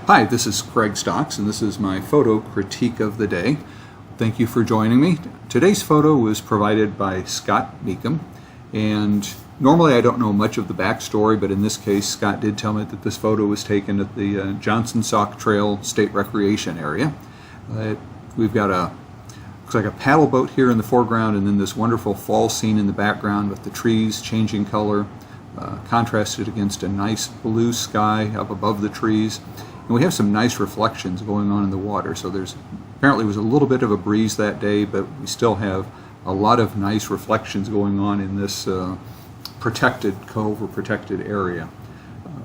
Hi, this is Craig Stocks, and this is my photo critique of the day. Thank you for joining me. Today's photo was provided by Scott Meekum, and normally I don't know much of the backstory, but in this case Scott did tell me that this photo was taken at the Johnson Sauk Trail State Recreation Area. We've got looks like a paddle boat here in the foreground, and then this wonderful fall scene in the background with the trees changing color, contrasted against a nice blue sky up above the trees. And we have some nice reflections going on in the water. So there's apparently was a little bit of a breeze that day, but we still have a lot of nice reflections going on in this protected cove or protected area.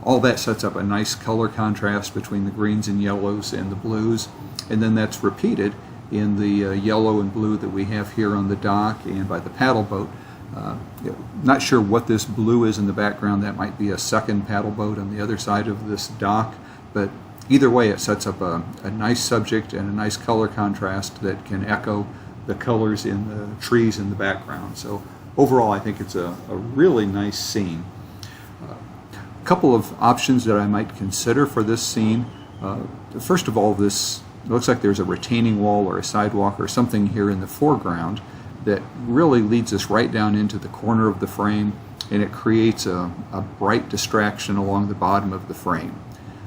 All that sets up a nice color contrast between the greens and yellows and the blues, and then that's repeated in the yellow and blue that we have here on the dock and by the paddle boat. Not sure what this blue is in the background. That might be a second paddle boat on the other side of this dock, but either way it sets up a nice subject and a nice color contrast that can echo the colors in the trees in the background. So overall I think it's a really nice scene. A couple of options that I might consider for this scene. First of all, this looks like there's a retaining wall or a sidewalk or something here in the foreground that really leads us right down into the corner of the frame, and it creates a bright distraction along the bottom of the frame.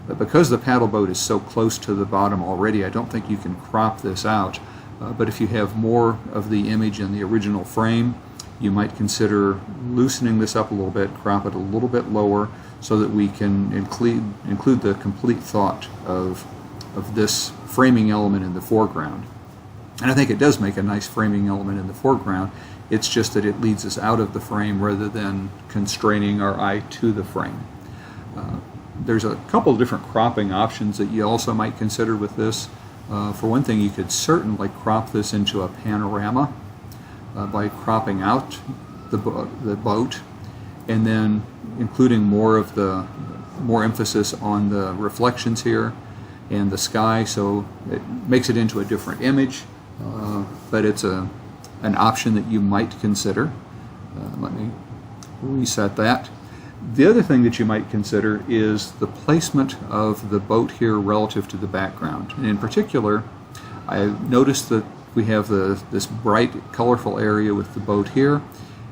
But because the paddle boat is so close to the bottom already, I don't think you can crop this out. But if you have more of the image in the original frame, you might consider loosening this up a little bit, crop it a little bit lower, so that we can include the complete thought of this framing element in the foreground. And I think it does make a nice framing element in the foreground. It's just that it leads us out of the frame rather than constraining our eye to the frame. There's a couple of different cropping options that you also might consider with this. For one thing, you could certainly crop this into a panorama by cropping out the boat and then including more emphasis on the reflections here and the sky, so it makes it into a different image, but it's an option that you might consider. Let me reset that. The other thing that you might consider is the placement of the boat here relative to the background. And in particular, I noticed that we have this bright, colorful area with the boat here,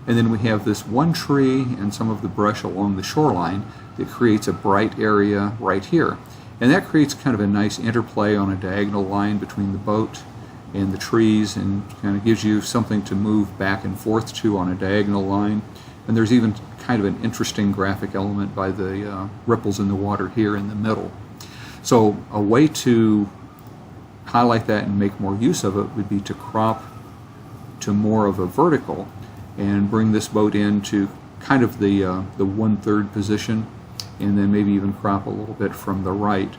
and then we have this one tree and some of the brush along the shoreline that creates a bright area right here. And that creates kind of a nice interplay on a diagonal line between the boat and the trees, and kind of gives you something to move back and forth to on a diagonal line. And there's even kind of an interesting graphic element by the ripples in the water here in the middle. So a way to highlight that and make more use of it would be to crop to more of a vertical and bring this boat into kind of the 1/3 position, and then maybe even crop a little bit from the right,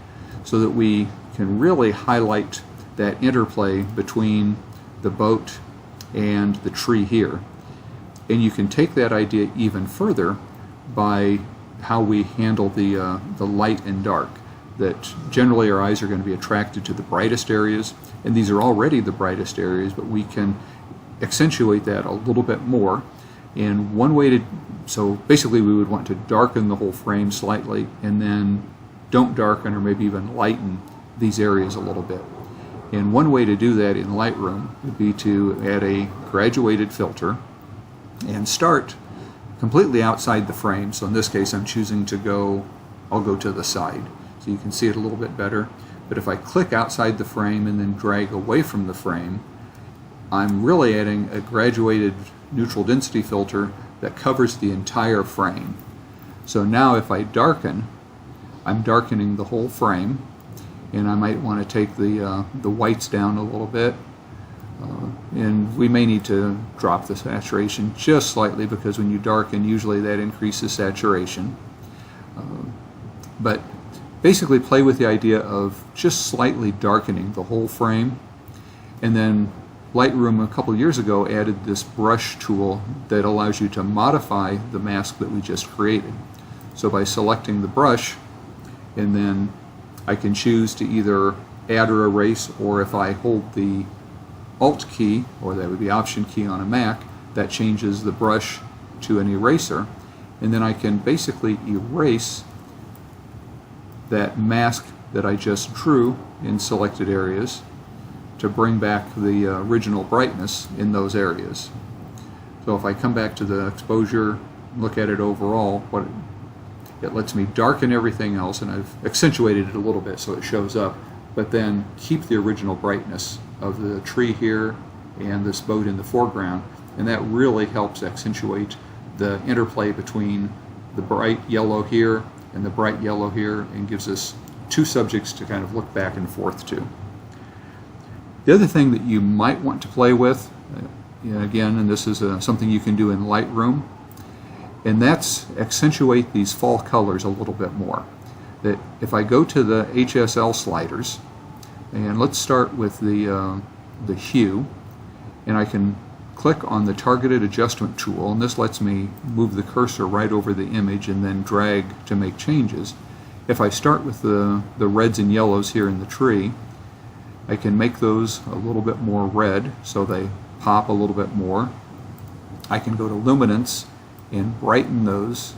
so that we can really highlight that interplay between the boat and the tree here. And you can take that idea even further by how we handle the light and dark. That generally our eyes are going to be attracted to the brightest areas, and these are already the brightest areas, but we can accentuate that a little bit more. And one way so basically we would want to darken the whole frame slightly, and then don't darken or maybe even lighten these areas a little bit. And one way to do that in Lightroom would be to add a graduated filter and start completely outside the frame. So in this case I'm choosing I'll go to the side so you can see it a little bit better. But if I click outside the frame and then drag away from the frame, I'm really adding a graduated neutral density filter that covers the entire frame. So now if I darken, I'm darkening the whole frame, and I might want to take the whites down a little bit. And we may need to drop the saturation just slightly, because when you darken, usually that increases saturation. But basically play with the idea of just slightly darkening the whole frame. And then Lightroom a couple years ago added this brush tool that allows you to modify the mask that we just created. So by selecting the brush, and then I can choose to either add or erase, or if I hold the Alt key, or that would be Option key on a Mac, that changes the brush to an eraser, and then I can basically erase that mask that I just drew in selected areas to bring back the original brightness in those areas. So if I come back to the exposure, look at it overall, it lets me darken everything else, and I've accentuated it a little bit so it shows up, but then keep the original brightness of the tree here and this boat in the foreground, and that really helps accentuate the interplay between the bright yellow here and the bright yellow here, and gives us two subjects to kind of look back and forth to. The other thing that you might want to play with, again, and this is something you can do in Lightroom, and that's accentuate these fall colors a little bit more. That if I go to the HSL sliders, and let's start with the hue, and I can click on the targeted adjustment tool, and this lets me move the cursor right over the image and then drag to make changes. If I start with the reds and yellows here in the tree, I can make those a little bit more red so they pop a little bit more. I can go to luminance and brighten those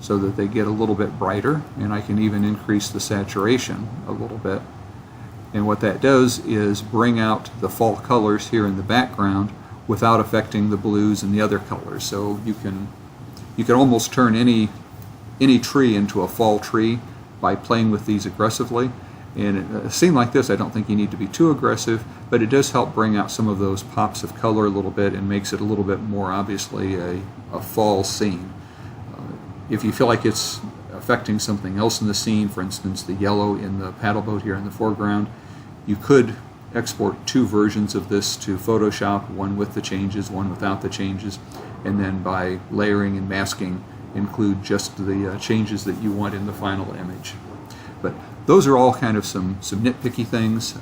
so that they get a little bit brighter, and I can even increase the saturation a little bit. And what that does is bring out the fall colors here in the background without affecting the blues and the other colors. So you can almost turn any tree into a fall tree by playing with these aggressively. And a scene like this, I don't think you need to be too aggressive, but it does help bring out some of those pops of color a little bit and makes it a little bit more obviously a fall scene. If you feel like it's affecting something else in the scene, for instance the yellow in the paddle boat here in the foreground, you could export two versions of this to Photoshop, one with the changes, one without the changes, and then by layering and masking include just the changes that you want in the final image. But those are all kind of some nitpicky things.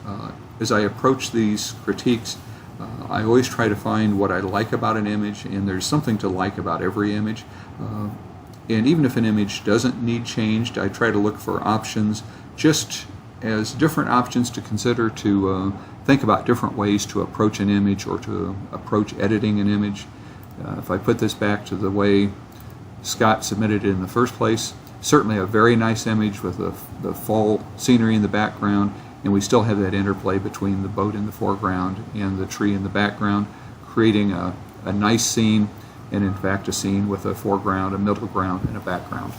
As I approach these critiques, I always try to find what I like about an image, and there's something to like about every image. And even if an image doesn't need changed, I try to look for options just as different options to consider, to think about different ways to approach an image or to approach editing an image. If I put this back to the way Scott submitted it in the first place, certainly a very nice image with the fall scenery in the background, and we still have that interplay between the boat in the foreground and the tree in the background, creating a nice scene, and in fact a scene with a foreground, a middle ground, and a background.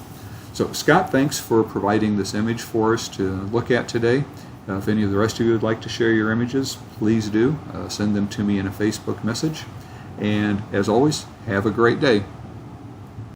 So Scott, thanks for providing this image for us to look at today. If any of the rest of you would like to share your images, please do. Send them to me in a Facebook message. And as always, have a great day.